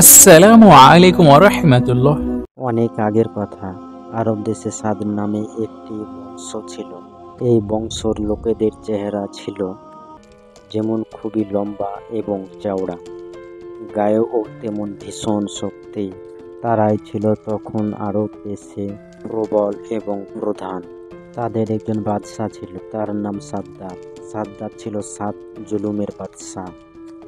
আসসালামু আলাইকুম ওয়া রাহমাতুল্লাহ। অনেক আগের কথা, আরব দেশে সাদ নামে একটি বংশ ছিল। এই বংশর লোকেদের চেহারা ছিল যেমন খুবই লম্বা এবং চওড়া, গায়েও তেমন ভীষণ শক্তি। তারাই ছিল তখন আরব দেশে প্রবল এবং প্রধান। তাদের একজন বাদশাহ ছিল, তার নাম সাদ্দাত। সাদ্দাত ছিল সাত জুলুমের বাদশাহ।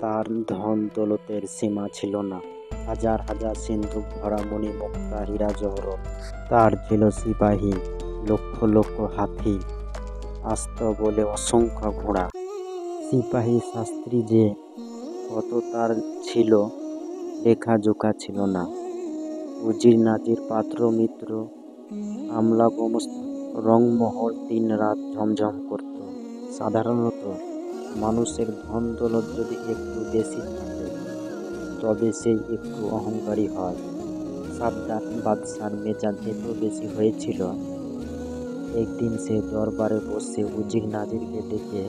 তার ধন দৌলতের সীমা ছিল না। হাজার হাজার সিন্ধুক ভরা মণিমুক্তা হীরা জহরত। তার ছিল সিপাহী, লক্ষ লক্ষ হাতি, আস্ত বলে অসংখ্য ঘোড়া। সিপাহী শাস্ত্রী যে কত তার ছিল, লেখাজোখা ছিল না। উজির নাজির পাত্র মিত্র, আমলা গোমস্ত, রংমহল দিন রাত ঝমঝম করত। সাধারণত মানুষের ধন দৌলত যদি একটু বেশি থাকে তবে সে একটু অহংকারী হয়। সাদ্দাত বাদশার মেজাজ এত বেশি হয়েছিল, একদিন সে দরবারে বসে উজির নাজিরকে ডেকে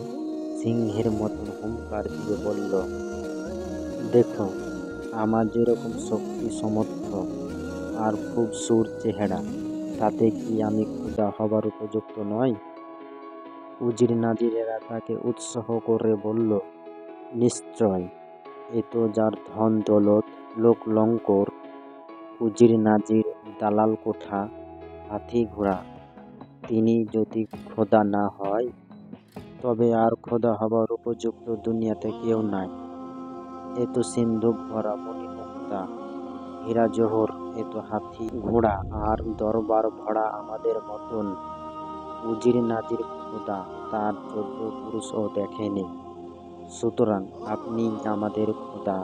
সিংহের মতন হুঙ্কার দিয়ে বলল, দেখো, আমার যেরকম শক্তি সমর্থ আর খুব সুর চেহারা, তাতে কি আমি খোদা হবার উপযুক্ত নয়? উজির নাজিরেরা তাকে উৎসাহ করে বলল, নিশ্চয়, এ তো যার ধন দৌলত, লোক লঙ্কর, উজির নাজির, দালাল কোঠা, হাতি ঘোড়া, তিনি যদি খোদা না হয় তবে আর খোদা হবার উপযুক্ত দুনিয়াতে কেউ নাই। এ তো সিন্ধুক ভরা মণিমুক্তা হীরা জহর, এ তো হাতি ঘোড়া আর দরবার ভরা আমাদের মতন। উজির নাজির খোদা তার 14 পুরুষও দেখেনি, সুতরাং আপনি আমাদের খোদা।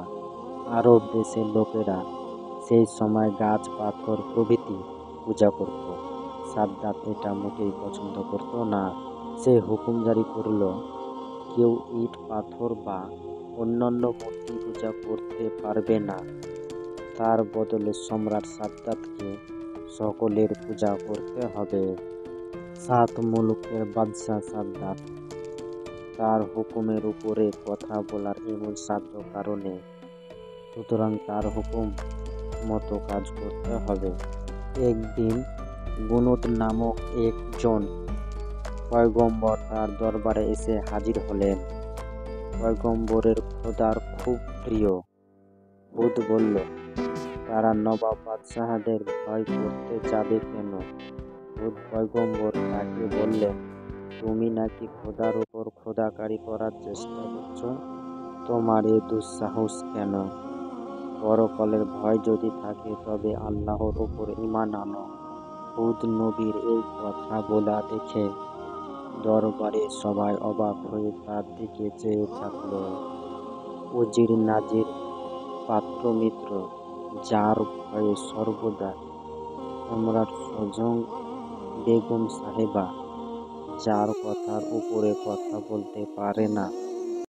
আরব দেশের লোকেরা সেই সময় গাছ পাথর প্রভৃতি পূজা করত। সাদ্দাত এটা মোটেই পছন্দ করত না। সে হুকুম জারি করল, কেউ ইট পাথর বা অন্যান্য মূর্তি পূজা করতে পারবে না। তার বদলে সম্রাট সাদ্দাতকে সকলের পূজা করতে হবে। সাত মুলুকের বাদশাহ সাদ্দাত, তার হুকুমের উপরে কথা বলার এমন সাধ্য কারণে, সুতরাং তার হুকুম মতো কাজ করতে হবে। একদিন গুনুদ নামক একজন পয়গম্বর তার দরবারে এসে হাজির হলেন। পয়গম্বরের খোদার খুব প্রিয়। হুদ বলল, তারা নবাব বাদশাহদের ভয় করতে যাবে কেন? হুদ পয়গম্বর তাকে বললেন, তুমি নাকি খোদার উপর খোদাকারি করার চেষ্টা করছ? তোমার এ দুঃসাহস কেন? পরকালের ভয় যদি থাকে তবে আল্লাহর উপর ঈমান আনো। হুদ নবীর এই কথা বলা দেখে দরবারে সবাই অবাক হয়ে তার দিকে চেয়ে থাকল। উজির নাজির পাত্র মিত্র, যার ভয়ে সর্বদা, সম্রাট সজং বেগম সাহেবা, যার কথার উপরে কথা বলতে পারে না,